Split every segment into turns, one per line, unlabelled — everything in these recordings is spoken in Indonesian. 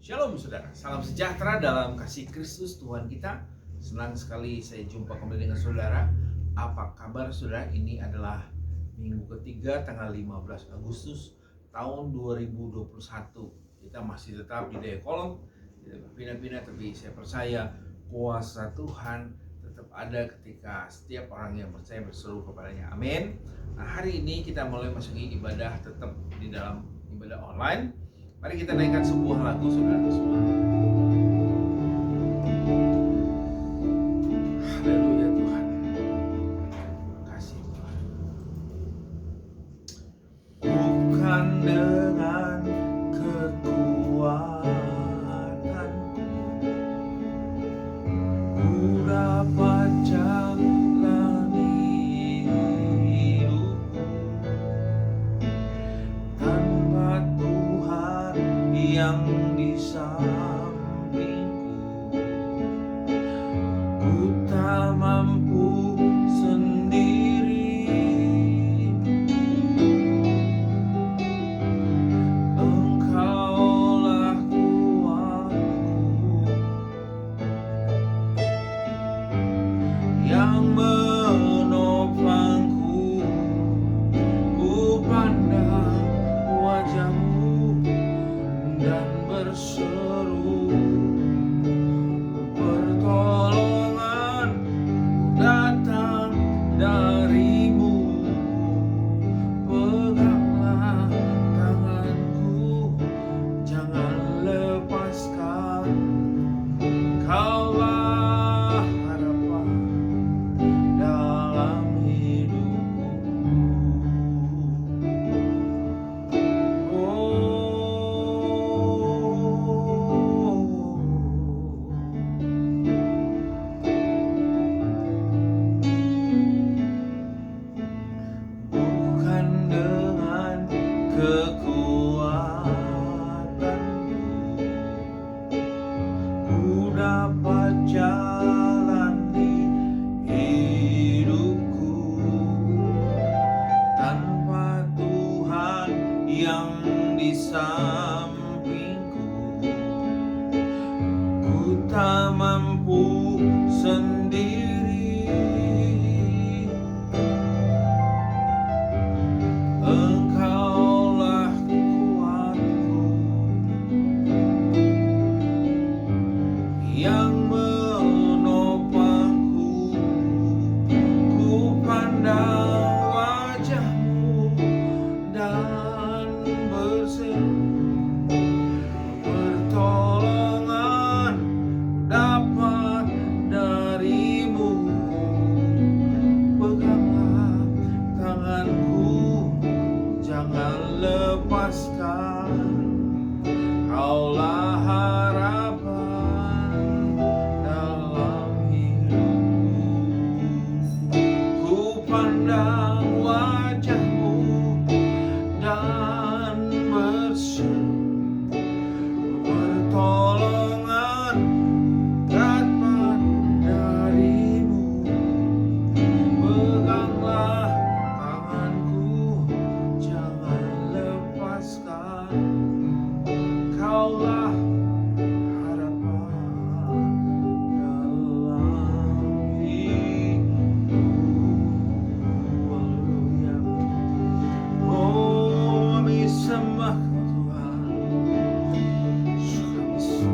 Shalom saudara, salam sejahtera dalam kasih Kristus Tuhan kita. Senang sekali saya jumpa kembali dengan saudara. Apa kabar saudara? Ini adalah minggu ketiga tanggal 15 Agustus tahun 2021. Kita masih tetap di Daya Kolong, tidak berpindah-pindah, tapi saya percaya kuasa Tuhan tetap ada ketika setiap orang yang percaya berseru kepadanya. Amin. Nah, hari ini kita mulai masuki ibadah tetap di dalam ibadah online. Mari kita naikkan sebuah lagu saudara semua. Haleluya Tuhan. Terima kasih Tuhan. Bukan dengan kekuatanku ku dapat jalani hidupku tanpa Tuhan yang di sampingku. Ku tak mampu sendiri, Engkaulah kuatku yang menopangku. Ku pandang wajah-Mu dan berseru, pertolongan datang dari-Mu. Peganglah tanganku, jangan lepaskan. Kaulah harapan dalam hidupku. Bukan dengan kekuatanku ku dapat jalani hidupku tanpa Tuhan yang di sampingku. Ku tak mampu sendiri, Engkaulah kuatku yang menopangku. Ku pandang wajah-Mu dan berseru, pertolongan dapat dari-Mu. Peganglah tanganku, jangan lepaskan. Kaulah harapan dalam hidupku. Ku pandang wajah-Mu dan berseru, pertolongan dapat dari-Mu. Peganglah tanganku, jangan lepaskan. Kaulah harapan dalam hidupku. Haleluya. Oh, kami sembah Tuhan. Kami sembah.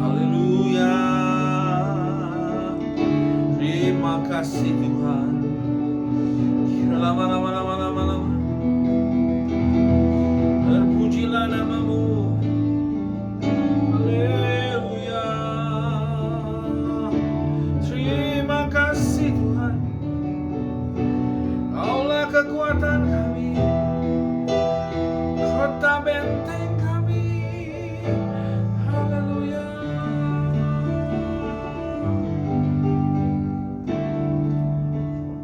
Haleluya. Terima kasih Tuhan. Lama-lama terpujilah nama-Mu. Haleluya. Terima kasih Tuhan. Kaulah kekuatan kami, kota benteng kami. Haleluya.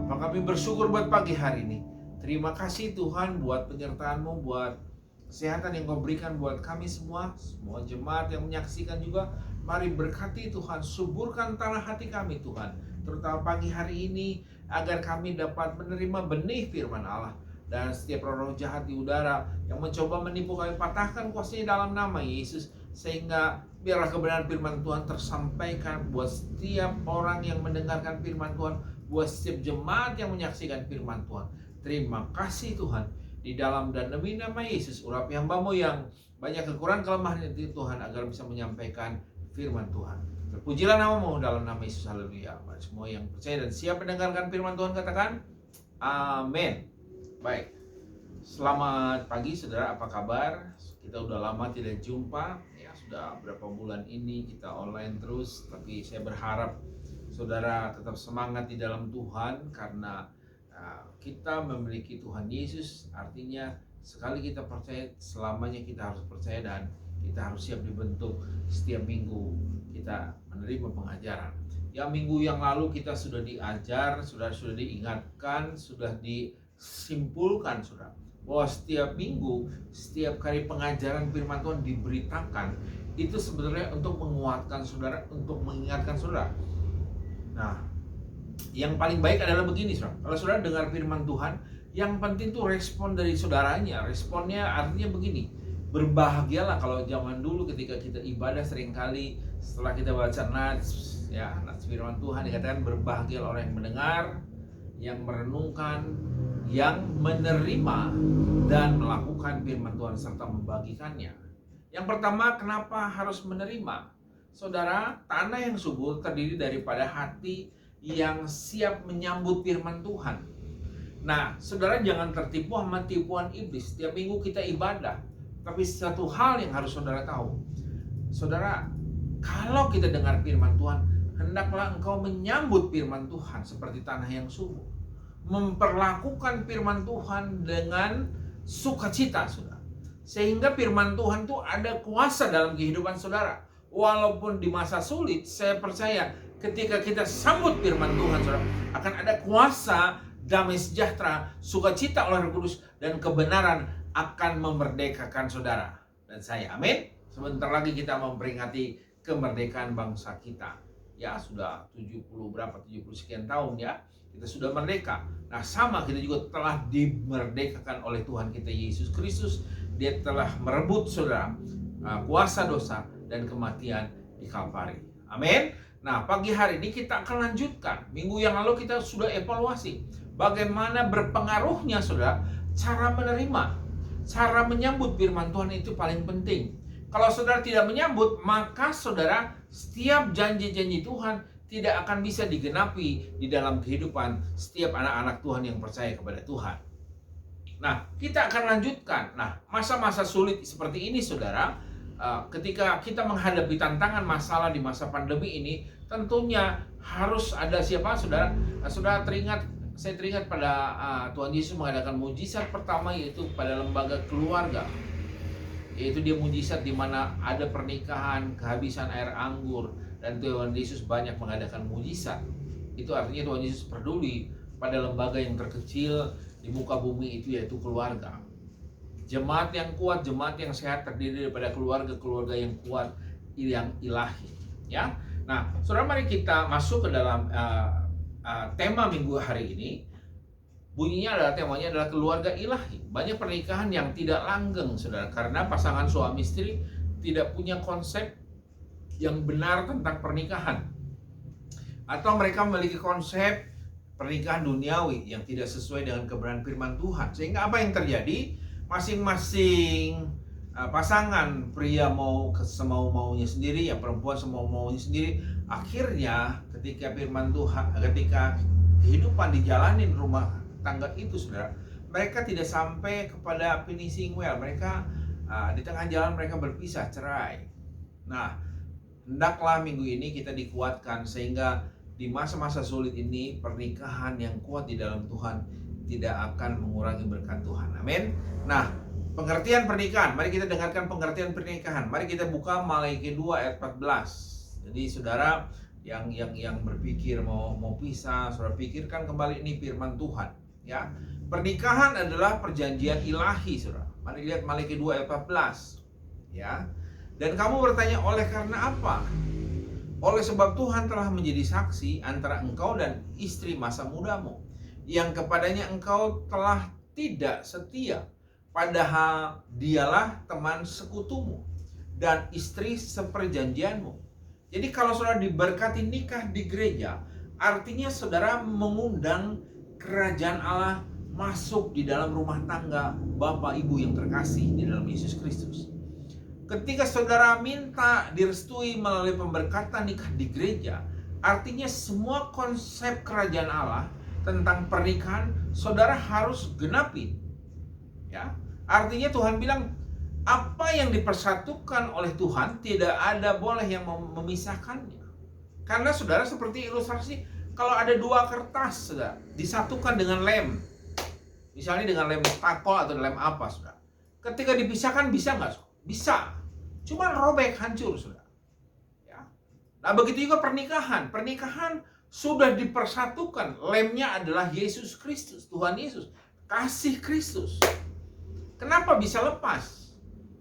Maka kami bersyukur buat pagi hari ini. Terima kasih Tuhan buat penyertaan-Mu, buat kesehatan yang Kau berikan buat kami semua jemaat yang menyaksikan juga. Mari berkati Tuhan, suburkan tanah hati kami Tuhan, terutama pagi hari ini, agar kami dapat menerima benih firman Allah. dan setiap roh jahat di udara yang mencoba menipu kami, patahkan kuasanya dalam nama Yesus, sehingga biarlah kebenaran firman Tuhan tersampaikan buat setiap orang yang mendengarkan firman Tuhan, buat setiap jemaat yang menyaksikan firman Tuhan. Terima kasih Tuhan, di dalam dan demi nama Yesus urapi hamba-Mu yang banyak kekurangan kelemahan itu Tuhan, agar bisa menyampaikan firman Tuhan. Terpujilah nama-Mu dalam nama Yesus, haleluya. Semua yang percaya dan siap mendengarkan firman Tuhan katakan amin. Baik, selamat pagi saudara, apa kabar? Kita udah lama tidak jumpa, ya sudah berapa bulan ini kita online terus. Tapi saya berharap saudara tetap semangat di dalam Tuhan, karena kita memiliki Tuhan Yesus. Artinya sekali kita percaya, selamanya kita harus percaya, dan kita harus siap dibentuk. Setiap minggu kita menerima pengajaran. Ya, minggu yang lalu kita sudah diajar, sudah diingatkan, sudah disimpulkan saudara, bahwa setiap minggu, setiap kali pengajaran firman Tuhan diberitakan, itu sebenarnya untuk menguatkan saudara, untuk mengingatkan saudara. Nah, yang paling baik adalah begini saudara, kalau saudara dengar firman Tuhan, yang penting tuh respon dari saudaranya. Responnya artinya begini, berbahagialah. Kalau zaman dulu ketika kita ibadah, seringkali setelah kita baca nats firman Tuhan, dikatakan berbahagia orang yang mendengar, yang merenungkan, yang menerima dan melakukan firman Tuhan serta membagikannya. Yang pertama, kenapa harus menerima? Saudara, tanah yang subur terdiri daripada hati yang siap menyambut firman Tuhan. Nah, saudara jangan tertipu sama tipuan iblis. Setiap minggu kita ibadah, tapi satu hal yang harus saudara tahu, saudara, kalau kita dengar firman Tuhan, hendaklah engkau menyambut firman Tuhan seperti tanah yang subur, memperlakukan firman Tuhan dengan sukacita, saudara, sehingga firman Tuhan itu ada kuasa dalam kehidupan saudara. Walaupun di masa sulit, saya percaya ketika kita sambut firman Tuhan, saudara, akan ada kuasa, damai sejahtera, sukacita oleh Roh Kudus, dan kebenaran akan memerdekakan saudara dan saya. Amin. Sebentar lagi kita memperingati kemerdekaan bangsa kita. Ya, sudah 70 sekian tahun ya, kita sudah merdeka. Nah, sama kita juga telah dimerdekakan oleh Tuhan kita Yesus Kristus. Dia telah merebut saudara kuasa dosa dan kematian di Kalvari. Amin. Nah, pagi hari ini kita akan lanjutkan. Minggu yang lalu kita sudah evaluasi bagaimana berpengaruhnya saudara cara menerima, cara menyambut firman Tuhan. Itu paling penting. Kalau saudara tidak menyambut, maka saudara, setiap janji-janji Tuhan tidak akan bisa digenapi di dalam kehidupan setiap anak-anak Tuhan yang percaya kepada Tuhan. Nah, kita akan lanjutkan. Nah, masa-masa sulit seperti ini saudara, ketika kita menghadapi tantangan masalah di masa pandemi ini, tentunya harus ada siapa saudara? Saudara saya teringat pada Tuhan Yesus mengadakan mujizat pertama, yaitu pada lembaga keluarga. Yaitu dia mujizat di mana ada pernikahan, kehabisan air anggur, dan Tuhan Yesus banyak mengadakan mujizat. Itu artinya Tuhan Yesus peduli pada lembaga yang terkecil di muka bumi itu, yaitu keluarga. Jemaat yang kuat, jemaat yang sehat terdiri daripada keluarga-keluarga yang kuat, yang ilahi. Ya, nah, saudara, mari kita masuk ke dalam tema minggu hari ini. Bunyinya adalah, temanya adalah keluarga ilahi. Banyak pernikahan yang tidak langgeng saudara, karena pasangan suami istri tidak punya konsep yang benar tentang pernikahan, atau mereka memiliki konsep pernikahan duniawi yang tidak sesuai dengan kebenaran firman Tuhan. Sehingga apa yang terjadi? Masing-masing pasangan, pria mau semau-maunya sendiri, ya perempuan semau-maunya sendiri. Akhirnya ketika firman Tuhan, ketika kehidupan dijalanin rumah tangga itu saudara, mereka tidak sampai kepada finishing well. Mereka di tengah jalan mereka berpisah, cerai. Nah, hendaklah minggu ini kita dikuatkan, sehingga di masa-masa sulit ini pernikahan yang kuat di dalam Tuhan tidak akan mengurangi berkat Tuhan. Amin. Nah, pengertian pernikahan, mari kita dengarkan pengertian pernikahan. Mari kita buka Maliaki 2 ayat 14. Jadi saudara yang berpikir mau pisah, saudara pikirkan kembali ini firman Tuhan. Ya, pernikahan adalah perjanjian ilahi, saudara. Mari lihat Maliaki 2 ayat 14. Ya. Dan kamu bertanya, oleh karena apa? Oleh sebab Tuhan telah menjadi saksi antara engkau dan istri masa mudamu, yang kepadanya engkau telah tidak setia, padahal dialah teman sekutumu dan istri seperjanjianmu. Jadi kalau saudara diberkati nikah di gereja, artinya saudara mengundang kerajaan Allah masuk di dalam rumah tangga Bapak Ibu yang terkasih di dalam Yesus Kristus. Ketika saudara minta direstui melalui pemberkatan nikah di gereja, artinya semua konsep kerajaan Allah tentang pernikahan saudara harus genapi. Ya, artinya Tuhan bilang apa yang dipersatukan oleh Tuhan tidak ada boleh yang memisahkannya. Karena saudara seperti ilustrasi, kalau ada dua kertas saudara disatukan dengan lem, misalnya dengan lem takol atau lem apa saudara, ketika dipisahkan bisa nggak? Bisa, cuma robek, hancur saudara. Ya. Nah begitu juga pernikahan sudah dipersatukan, lemnya adalah Yesus Kristus, Tuhan Yesus, kasih Kristus. Kenapa bisa lepas?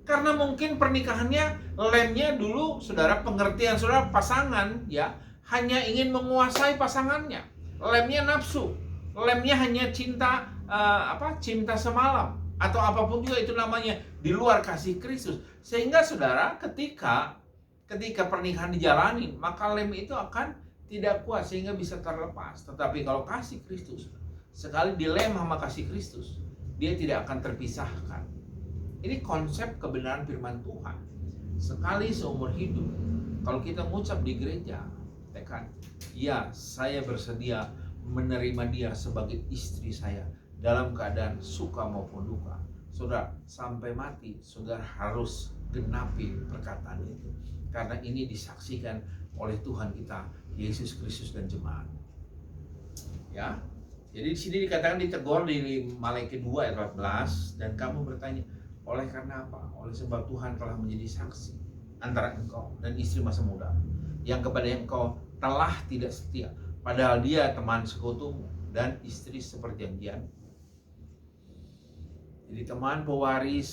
Karena mungkin pernikahannya lemnya dulu saudara, pengertian saudara pasangan ya hanya ingin menguasai pasangannya, lemnya nafsu, lemnya hanya cinta cinta semalam atau apapun juga itu namanya, di luar kasih Kristus. Sehingga saudara ketika pernikahan dijalani, maka lem itu akan tidak kuat sehingga bisa terlepas. Tetapi kalau kasih Kristus sekali dilem sama kasih Kristus, dia tidak akan terpisahkan. Ini konsep kebenaran firman Tuhan. Sekali seumur hidup, kalau kita mengucap di gereja, tekan, ya saya bersedia menerima dia sebagai istri saya dalam keadaan suka maupun duka. Saudara, sampai mati, saudara harus genapi perkataan itu. Karena ini disaksikan oleh Tuhan kita, Yesus Kristus dan jemaat. Ya, jadi di sini dikatakan, ditegur di Malaikat 2 ayat 14, dan kamu bertanya, oleh karena apa? Oleh sebab Tuhan telah menjadi saksi antara engkau dan istri masa muda, yang kepada engkau telah tidak setia, padahal dia teman sekutumu dan istri seperjanjian. Jadi teman pewaris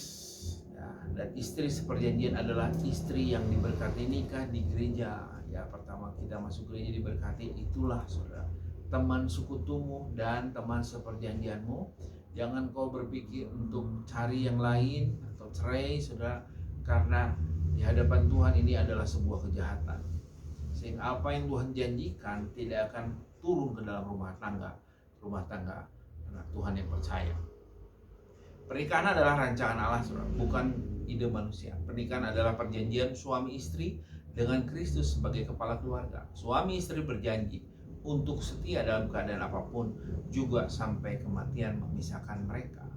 ya, dan istri seperjanjian adalah istri yang diberkati nikah di gereja. Ya, pertama kita masuk gereja diberkati, itulah saudara, teman sekutumu dan teman seperjanjianmu. Jangan kau berpikir untuk cari yang lain atau cerai saudara, karena di hadapan Tuhan ini adalah sebuah kejahatan. Sehingga apa yang Tuhan janjikan tidak akan turun ke dalam rumah tangga anak Tuhan yang percaya. Pernikahan adalah rancangan Allah, saudara, bukan ide manusia. Pernikahan adalah perjanjian suami istri dengan Kristus sebagai kepala keluarga. Suami istri berjanji untuk setia dalam keadaan apapun, juga sampai kematian memisahkan mereka.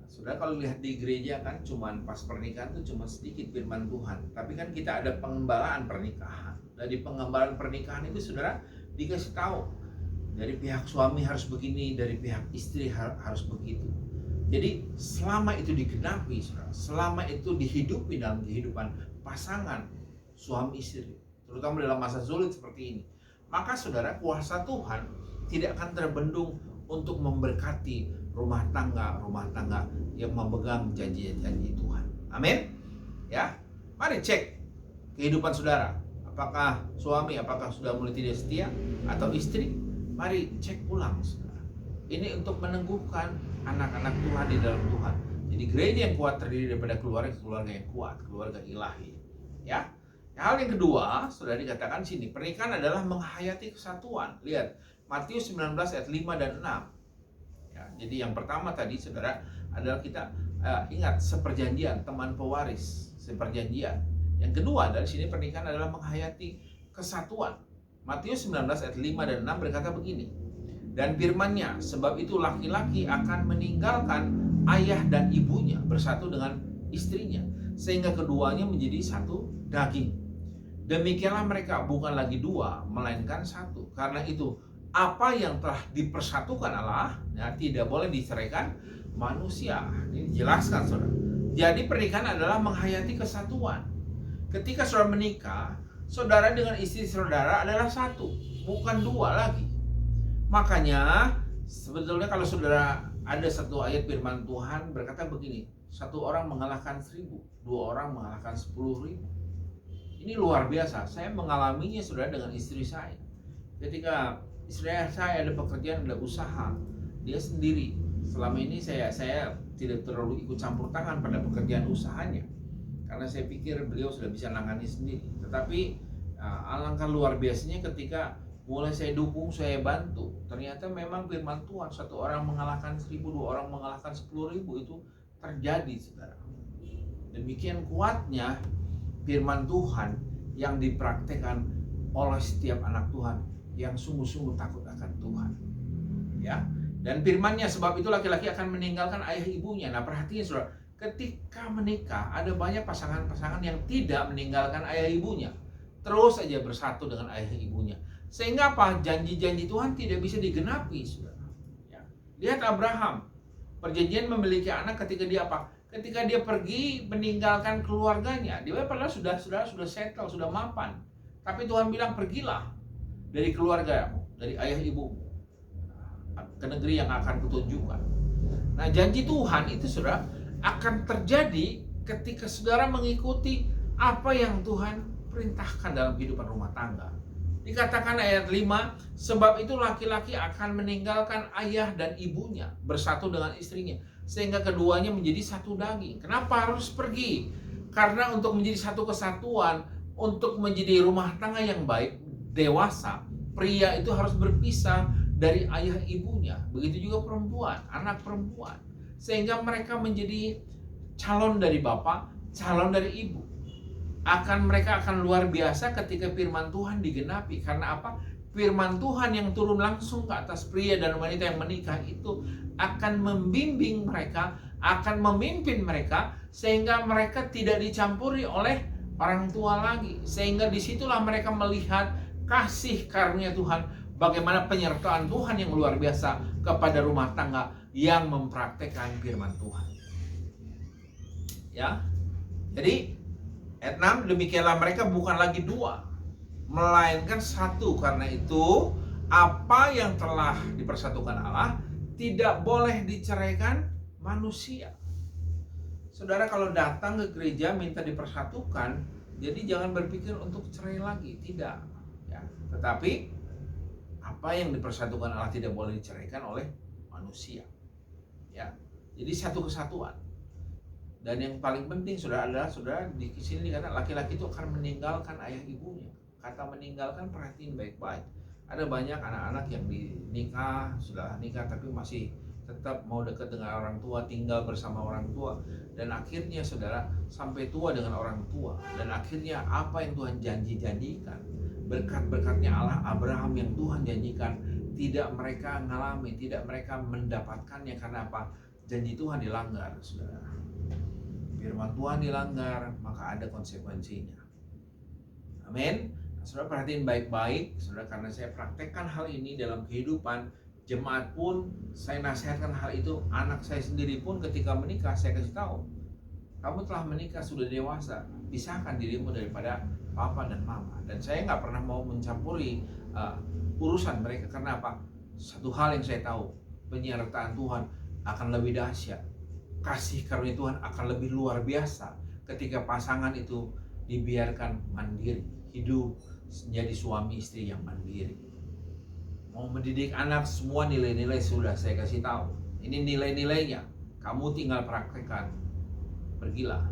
Saudara, kalau lihat di gereja kan cuman pas pernikahan itu cuma sedikit firman Tuhan, tapi kan kita ada pengembalaan pernikahan. Dari pengembalaan pernikahan itu saudara dikasih tahu, dari pihak suami harus begini, dari pihak istri harus begitu. Jadi selama itu digenapi, saudara, selama itu dihidupi dalam kehidupan pasangan suami istri, terutama dalam masa sulit seperti ini, maka saudara, kuasa Tuhan tidak akan terbendung untuk memberkati rumah tangga yang memegang janji-janji Tuhan. Amin. Ya, mari cek kehidupan saudara. Apakah suami, apakah sudah mulai tidak setia, atau istri? Mari cek ulang, saudara. Ini untuk meneguhkan anak-anak Tuhan di dalam Tuhan. Jadi gereja yang kuat terdiri daripada keluarga yang kuat, keluarga ilahi. Ya. Hal yang kedua, sudah dikatakan sini, pernikahan adalah menghayati kesatuan. Lihat, Matius 19 ayat 5 dan 6. Ya, jadi yang pertama tadi, saudara, adalah kita ingat seperjanjian, teman pewaris, seperjanjian. Yang kedua, dari sini pernikahan adalah menghayati kesatuan. Matius 19 ayat 5 dan 6 berkata begini, dan firman-Nya, sebab itu laki-laki akan meninggalkan ayah dan ibunya, bersatu dengan istrinya, sehingga keduanya menjadi satu daging. Demikianlah mereka, bukan lagi dua, melainkan satu. Karena itu, apa yang telah dipersatukan Allah, ya, tidak boleh diceraikan manusia. Ini dijelaskan, saudara. Jadi pernikahan adalah menghayati kesatuan. Ketika saudara menikah, saudara dengan istri saudara adalah satu, bukan dua lagi. Makanya sebetulnya kalau saudara ada satu ayat firman Tuhan berkata begini, satu orang mengalahkan 1000, dua orang mengalahkan 10.000. Ini luar biasa. Saya mengalaminya saudara dengan istri saya. Ketika istri saya ada pekerjaan, ada usaha, dia sendiri, selama ini saya tidak terlalu ikut campur tangan pada pekerjaan usahanya, karena saya pikir beliau sudah bisa nangani sendiri. Tetapi alangkah luar biasanya ketika mulai saya dukung, saya bantu, ternyata memang firman Tuhan, satu orang mengalahkan 1000, dua orang mengalahkan 10.000, itu terjadi, saudara. Demikian kuatnya firman Tuhan yang dipraktekkan oleh setiap anak Tuhan yang sungguh-sungguh takut akan Tuhan, ya. Dan firman-Nya, sebab itu laki-laki akan meninggalkan ayah ibunya. Nah, perhatikan saudara, ketika menikah ada banyak pasangan-pasangan yang tidak meninggalkan ayah ibunya, terus saja bersatu dengan ayah ibunya, sehingga apa? Janji-janji Tuhan tidak bisa digenapi, saudara, ya. Lihat Abraham, perjanjian memiliki anak ketika dia apa? Ketika dia pergi meninggalkan keluarganya. Dia padahal sudah settle, sudah mapan. Tapi Tuhan bilang, pergilah dari keluargamu, dari ayah ibumu, ke negeri yang akan kutunjukkan. Nah, janji Tuhan itu, saudara, akan terjadi ketika saudara mengikuti apa yang Tuhan perintahkan dalam kehidupan rumah tangga. Dikatakan ayat 5, sebab itu laki-laki akan meninggalkan ayah dan ibunya, bersatu dengan istrinya, sehingga keduanya menjadi satu daging. Kenapa harus pergi? Karena untuk menjadi satu kesatuan, untuk menjadi rumah tangga yang baik, dewasa, pria itu harus berpisah dari ayah ibunya. Begitu juga perempuan, anak perempuan. Sehingga mereka menjadi calon dari bapak, calon dari ibu. Mereka akan luar biasa ketika firman Tuhan digenapi. Karena apa? Firman Tuhan yang turun langsung ke atas pria dan wanita yang menikah itu akan membimbing mereka, akan memimpin mereka, sehingga mereka tidak dicampuri oleh orang tua lagi. Sehingga disitulah mereka melihat kasih karunia Tuhan, bagaimana penyertaan Tuhan yang luar biasa kepada rumah tangga yang mempraktekkan firman Tuhan. Ya. Jadi ayat 6, demikianlah mereka bukan lagi dua, melainkan satu. Karena itu apa yang telah dipersatukan Allah tidak boleh diceraikan manusia. Saudara, kalau datang ke gereja minta dipersatukan, jadi jangan berpikir untuk cerai lagi, tidak, ya. Tetapi apa yang dipersatukan Allah tidak boleh diceraikan oleh manusia, ya. Jadi satu kesatuan. Dan yang paling penting, saudara, adalah saudara di sini dikatakan laki-laki itu akan meninggalkan ayah ibunya. Kata meninggalkan, perhatiin baik-baik. Ada banyak anak-anak yang sudah nikah tapi masih tetap mau dekat dengan orang tua, tinggal bersama orang tua, dan akhirnya saudara sampai tua dengan orang tua. Dan akhirnya apa yang Tuhan janjikan, berkat-berkatnya Allah Abraham yang Tuhan janjikan, tidak mereka ngalami, tidak mereka mendapatkannya. Karena apa? Janji Tuhan dilanggar, saudara. Firman Tuhan dilanggar, maka ada konsekuensinya. Amin. Nah, saudara perhatiin baik-baik, saudara, karena saya praktekkan hal ini dalam kehidupan jemaat pun, saya nasihatkan hal itu. Anak saya sendiri pun ketika menikah, saya kasih tahu, kamu telah menikah, sudah dewasa, pisahkan dirimu daripada papa dan mama. Dan saya nggak pernah mau mencampuri urusan mereka. Karena apa? Satu hal yang saya tahu, penyertaan Tuhan akan lebih dahsyat, kasih karunia Tuhan akan lebih luar biasa ketika pasangan itu dibiarkan mandiri, hidup menjadi suami istri yang mandiri. Mau mendidik anak, semua nilai-nilai sudah saya kasih tahu. Ini nilai-nilainya, kamu tinggal praktekkan. Pergilah.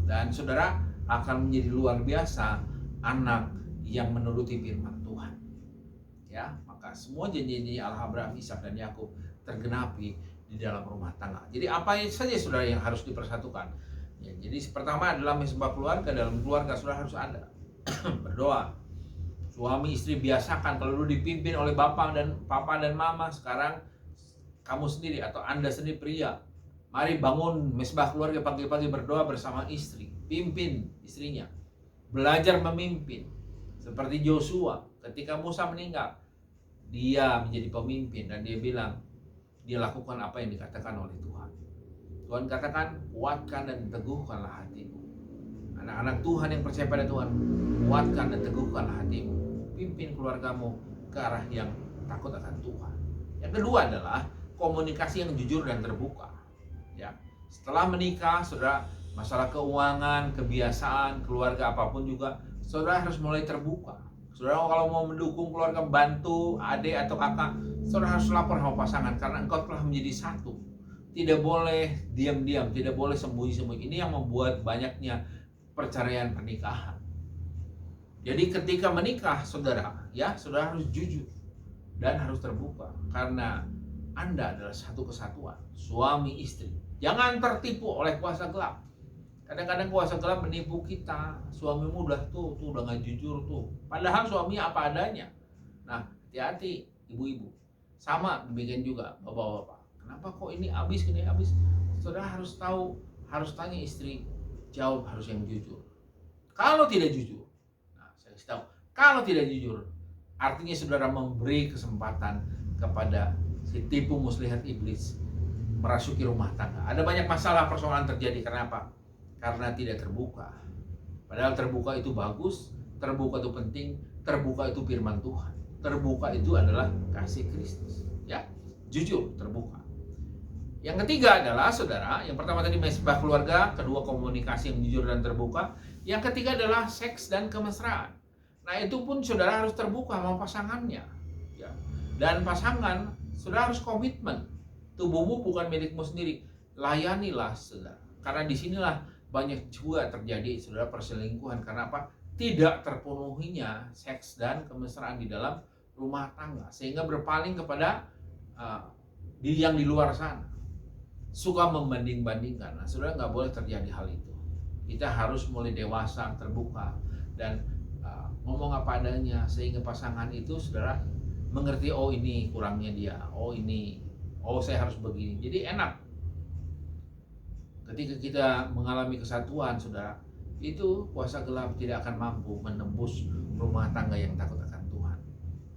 Dan saudara akan menjadi luar biasa anak yang menuruti firman Tuhan. Ya, maka semua janji-janji Allah Abraham, Ishak dan Yakub tergenapi di dalam rumah tangga. Jadi apa saja saudara yang harus dipersatukan? Ya, jadi pertama adalah mesbah keluarga. Dalam keluarga saudara harus ada berdoa. Suami istri biasakan, kalau dulu dipimpin oleh papa dan mama, sekarang kamu sendiri atau Anda sendiri pria, mari bangun mesbah keluarga, pagi-pagi berdoa bersama istri, pimpin istrinya, belajar memimpin. Seperti Joshua, ketika Musa meninggal, dia menjadi pemimpin dan dia bilang, dia lakukan apa yang dikatakan oleh Tuhan. Tuhan katakan, kuatkan dan teguhkanlah hatimu. Anak-anak Tuhan yang percaya pada Tuhan, kuatkan dan teguhkanlah hatimu. Pimpin keluargamu ke arah yang takut akan Tuhan. Yang kedua adalah komunikasi yang jujur dan terbuka. Ya, setelah menikah, saudara, masalah keuangan, kebiasaan, keluarga apapun juga, saudara harus mulai terbuka. Saudara kalau mau mendukung keluarga, bantu adik atau kakak, saudara harus lapor sama pasangan karena engkau telah menjadi satu. Tidak boleh diam-diam, tidak boleh sembunyi-sembunyi. Ini yang membuat banyaknya perceraian pernikahan. Jadi ketika menikah, saudara, ya, saudara harus jujur dan harus terbuka karena Anda adalah satu kesatuan, suami istri. Jangan tertipu oleh kuasa gelap. Kadang-kadang kuasa gelap menipu kita. Suamimu udah udah gak jujur tuh. Padahal suaminya apa adanya. Nah, hati-hati ibu-ibu. Sama demikian juga bapak-bapak. Kenapa kok ini habis, ini habis? Saudara harus tahu, harus tanya istri. Jawab harus yang jujur. Kalau tidak jujur, nah saya kasih tahu, kalau tidak jujur, artinya saudara memberi kesempatan kepada si tipu muslihat iblis merasuki rumah tangga. Ada banyak masalah persoalan terjadi. Kenapa? Karena tidak terbuka. Padahal terbuka itu bagus, terbuka itu penting, terbuka itu firman Tuhan. Terbuka itu adalah kasih Kristus, ya. Jujur, terbuka. Yang ketiga adalah saudara, yang pertama tadi mesbah keluarga, kedua komunikasi yang jujur dan terbuka, yang ketiga adalah seks dan kemesraan. Nah, itu pun saudara harus terbuka sama pasangannya, ya. Dan pasangan saudara harus komitmen. Tubuhmu bukan milikmu sendiri. Layanilah saudara. Karena disinilah banyak juga terjadi saudara perselingkuhan. Karena apa? Tidak terpenuhinya seks dan kemesraan di dalam rumah tangga, sehingga berpaling kepada yang di luar sana, suka membanding-bandingkan. Nah, saudara, nggak boleh terjadi hal itu. Kita harus mulai dewasa, terbuka, dan ngomong apa adanya, sehingga pasangan itu saudara mengerti, oh ini kurangnya dia, oh ini, oh saya harus begini. Jadi enak. Ketika kita mengalami kesatuan, saudara, itu kuasa gelap tidak akan mampu menembus rumah tangga yang takut akan Tuhan.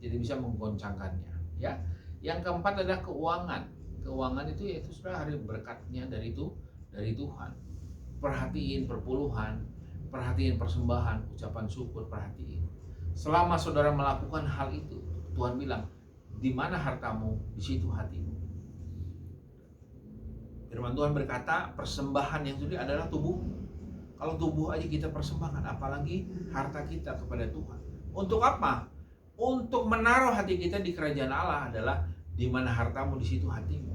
Jadi bisa menggoncangkannya, ya. Yang keempat adalah keuangan. Keuangan itu yaitu saudara hari berkatnya dari Tuhan. Perhatiin perpuluhan, perhatiin persembahan, ucapan syukur, perhatiin. Selama saudara melakukan hal itu, Tuhan bilang, di mana hartamu, di situ hatimu. Firman Tuhan berkata, persembahan yang sulit adalah tubuh. Kalau tubuh aja kita persembahkan, apalagi harta kita kepada Tuhan. Untuk apa? Untuk menaruh hati kita di kerajaan Allah adalah di mana hartamu, di situ hatimu.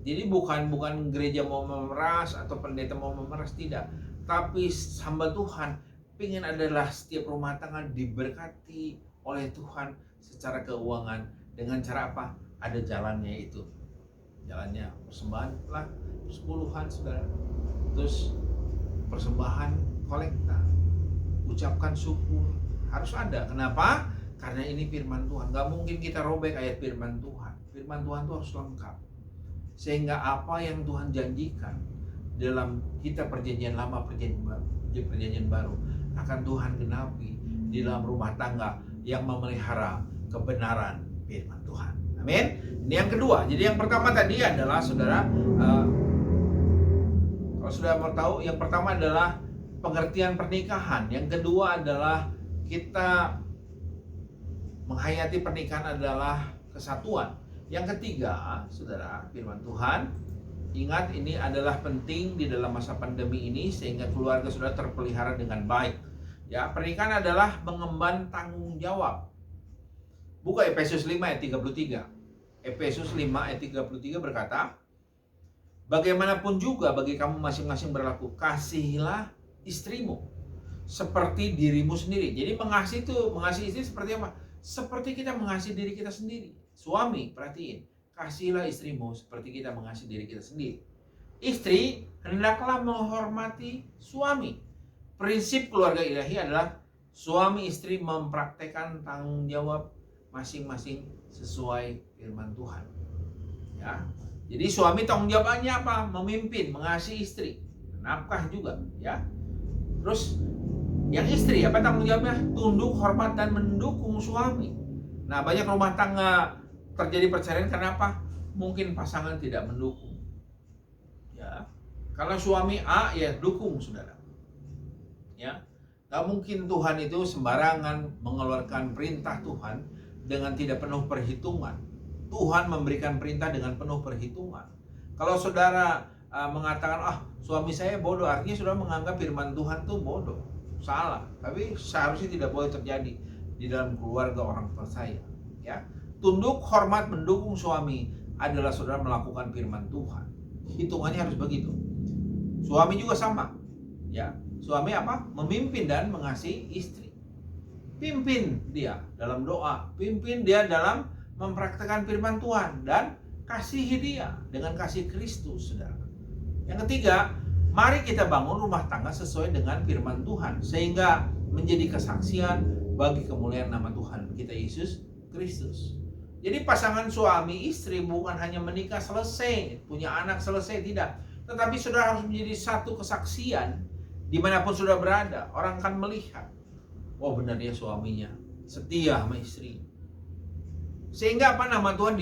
Jadi bukan gereja mau memeras atau pendeta mau memeras, tidak. Tapi hamba Tuhan ingin adalah setiap rumah tangga diberkati oleh Tuhan secara keuangan. Dengan cara apa? Ada jalannya itu. Jalannya persembahan lah, persepuluhan saudara. Terus persembahan kolekta, ucapkan syukur, harus ada. Kenapa? Karena ini firman Tuhan. Gak mungkin kita robek ayat firman Tuhan. Firman Tuhan itu harus lengkap, sehingga apa yang Tuhan janjikan dalam kitab perjanjian lama, perjanjian baru akan Tuhan genapi di dalam rumah tangga yang memelihara kebenaran firman Tuhan. Amin. Ini yang kedua. Jadi yang pertama tadi adalah saudara, kalau sudah mau tahu, yang pertama adalah pengertian pernikahan. Yang kedua adalah kita menghayati pernikahan adalah kesatuan. Yang ketiga, saudara, firman Tuhan. Ingat, ini adalah penting di dalam masa pandemi ini sehingga keluarga sudah terpelihara dengan baik. Ya, pernikahan adalah mengemban tanggung jawab. Buka Efesus 5 ayat 33. Efesus 5 ayat 33 berkata, bagaimanapun juga bagi kamu masing-masing berlaku, kasihilah istrimu seperti dirimu sendiri. Jadi mengasihi istri seperti apa? Seperti kita mengasihi diri kita sendiri. Suami, perhatiin, kasihilah istrimu seperti kita mengasihi diri kita sendiri. Istri hendaklah menghormati suami. Prinsip keluarga ilahi adalah suami istri mempraktekkan tanggung jawab masing-masing sesuai firman Tuhan. Ya. Jadi suami tanggung jawabnya apa? Memimpin, mengasihi istri, nafkah juga, ya. Terus yang istri apa tanggung jawabnya? Tunduk, hormat, dan mendukung suami. Nah, banyak rumah tangga terjadi perceraian karena apa? Mungkin pasangan tidak mendukung. Ya. Kalau suami A, ya dukung saudara. Ya. Gak mungkin Tuhan itu sembarangan mengeluarkan perintah Tuhan dengan tidak penuh perhitungan. Tuhan memberikan perintah dengan penuh perhitungan. Kalau saudara mengatakan, suami saya bodoh, artinya saudara menganggap firman Tuhan itu bodoh, salah. Tapi seharusnya tidak boleh terjadi. di dalam keluarga orang tua saya. Ya, tunduk, hormat, mendukung suami adalah saudara melakukan firman Tuhan. Hitungannya harus begitu. Suami juga sama. Ya, suami apa? Memimpin dan mengasihi istri. Pimpin dia dalam doa, pimpin dia dalam mempraktikkan firman Tuhan, dan kasihi dia dengan kasih Kristus, saudara. Yang ketiga, mari kita bangun rumah tangga sesuai dengan firman Tuhan, sehingga menjadi kesaksian bagi kemuliaan nama Tuhan kita Yesus Kristus. Jadi pasangan suami istri bukan hanya menikah selesai, punya anak selesai, tidak. Tetapi saudara harus menjadi satu kesaksian dimanapun saudara berada. Orang akan melihat, oh benar dia suaminya setia sama istri. Sehingga apa, nama Tuhan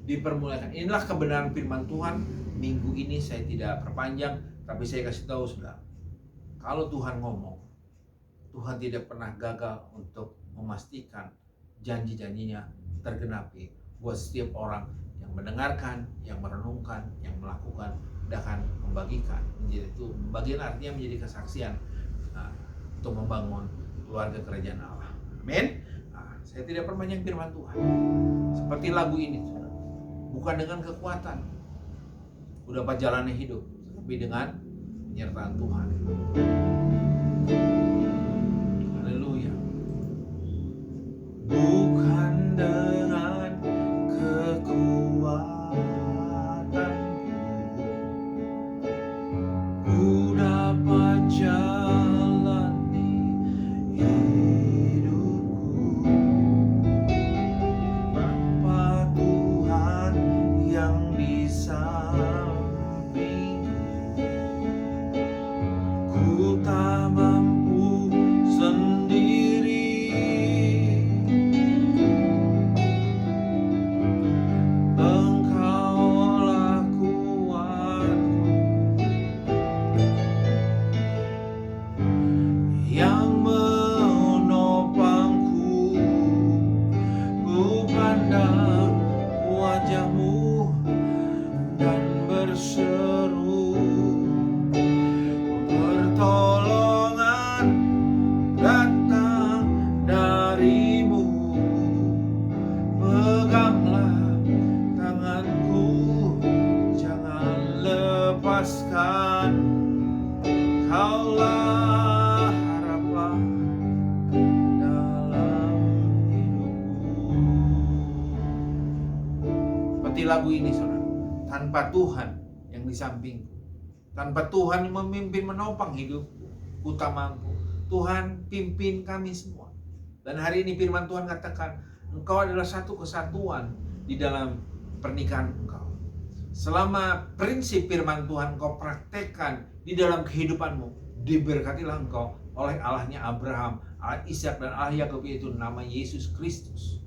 dipermuliakan. Inilah kebenaran firman Tuhan. Minggu ini saya tidak perpanjang, tapi saya kasih tahu saudara, kalau Tuhan ngomong, Tuhan tidak pernah gagal untuk memastikan janji-janjinya tergenapi buat setiap orang yang mendengarkan, yang merenungkan, yang melakukan, dan membagikan. Menjadi itu, bagian artinya menjadi kesaksian untuk membangun keluarga kerajaan Allah. Amin. Saya tidak perpanjang firman Tuhan. Seperti lagu ini, saudara, bukan dengan kekuatan, udah apa jalannya hidup, tapi dengan penyertaan Tuhan. Haleluya. Bukan dengan kekuatanku ku dapat jalani hidupku, tanpa Tuhan yang bisa ku tak mampu sendiri. Engkaulah kuatku yang menopangku. Ku pandang wajah-Mu dan berseru, pertolongan datang dari-Mu. Peganglah tanganku, jangan lepaskan. Kaulah harapan dalam hidupku. Seperti lagu ini, saudara, tanpa Tuhan yang di sampingku, tanpa Tuhan yang memimpin menopang hidupku, ku tak mampu. Tuhan pimpin kami semua. Dan hari ini firman Tuhan katakan, engkau adalah satu kesatuan di dalam pernikahan engkau. Selama prinsip firman Tuhan engkau praktekkan di dalam kehidupanmu, diberkatilah engkau oleh Allahnya Abraham, Allah Ishak, dan Allah Yakub, yaitu nama Yesus Kristus.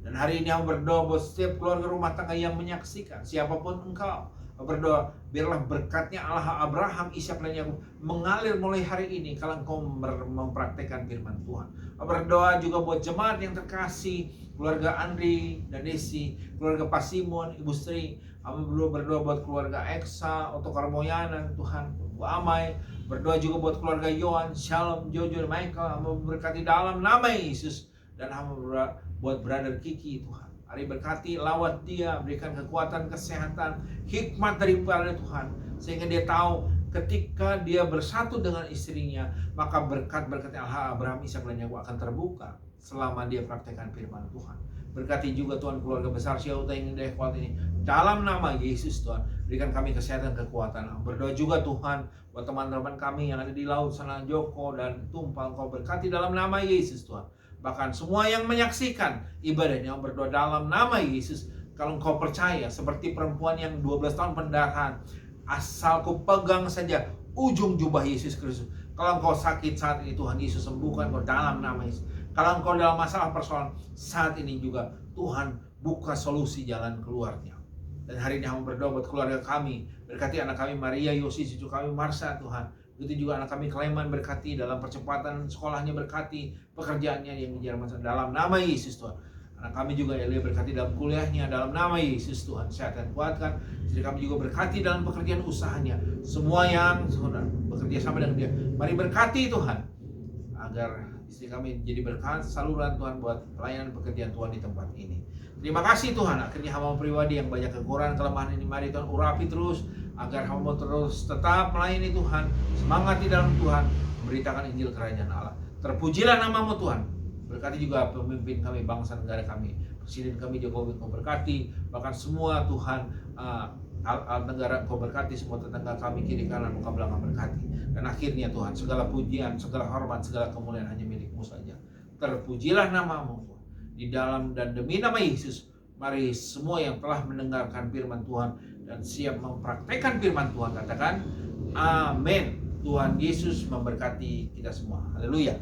Dan hari ini aku berdoa buat setiap keluarga rumah tangga yang menyaksikan, siapapun engkau, berdoa biarlah berkatnya Allah Abraham, Ishak, dan Yakub mengalir mulai hari ini kalau engkau mempraktekkan firman Tuhan. Berdoa juga buat jemaat yang terkasih, keluarga Andri dan Desi, keluarga Pak Simon, Ibu Sri. Berdoa buat keluarga Eksa, Oto Karmoyana, Tuhan, Bu Amai. Berdoa juga buat keluarga Yohan, Shalom, Jojo, dan Michael. Hamba berkati dalam nama Yesus. Dan hamba buat brother Kiki, Tuhan. Hari berkati, lawat dia, berikan kekuatan, kesehatan, hikmat daripada Tuhan. Sehingga dia tahu ketika dia bersatu dengan istrinya, maka berkat-berkat Allah Abraham, Ishak, dan Yakub akan terbuka selama dia praktekkan firman Tuhan. Berkati juga Tuhan keluarga besar Syauta yang indah kuat ini, dalam nama Yesus Tuhan. Berikan kami kesehatan, kekuatan. Berdoa juga Tuhan buat teman-teman kami yang ada di laut sana, Joko dan Tumpal. Kau berkati dalam nama Yesus Tuhan. Bahkan semua yang menyaksikan ibadahnya, berdoa dalam nama Yesus. Kalau engkau percaya seperti perempuan yang 12 tahun pendarahan, asal kau pegang saja ujung jubah Yesus Kristus. Kalau engkau sakit saat ini, Tuhan Yesus sembuhkan kau dalam nama Yesus. Kalau engkau dalam masalah persoalan saat ini juga, Tuhan buka solusi jalan keluarnya. Dan hari ini kami berdoa buat keluarga kami. Berkati anak kami Maria, Yosi, cucu kami Marsha, Tuhan. Begitu juga anak kami Cleman, berkati dalam percepatan sekolahnya, berkati pekerjaannya yang menjadi masa dalam nama Yesus Tuhan. Anak kami juga Elia, berkati dalam kuliahnya dalam nama Yesus Tuhan. Sehat dan kuatkan. Jadi kami juga berkati dalam pekerjaan usahanya. Semua yang saudara bekerja sama dengan dia, mari berkati Tuhan. agar istri kami jadi berkat saluran Tuhan buat pelayanan pekerjaan Tuhan di tempat ini. Terima kasih Tuhan, akhirnya hamba pribadi yang banyak kekurangan kelemahan ini, mari Tuhan urapi terus agar hamba terus tetap melayani Tuhan, semangat di dalam Tuhan, memberitakan Injil Kerajaan Allah. Terpujilah nama-Mu Tuhan. Berkati juga pemimpin kami, bangsa negara kami, Presiden kami Jokowi Kau berkati, bahkan semua Tuhan negara Kau berkati, semua tetangga kami kiri kanan muka belakang berkati. Dan akhirnya Tuhan, segala pujian, segala hormat, segala kemuliaan hanya milik-Mu saja. Terpujilah nama-Mu Tuhan. Di dalam dan demi nama Yesus, mari semua yang telah mendengarkan firman Tuhan dan siap mempraktekkan firman Tuhan, katakan amin. Tuhan Yesus memberkati kita semua. Haleluya.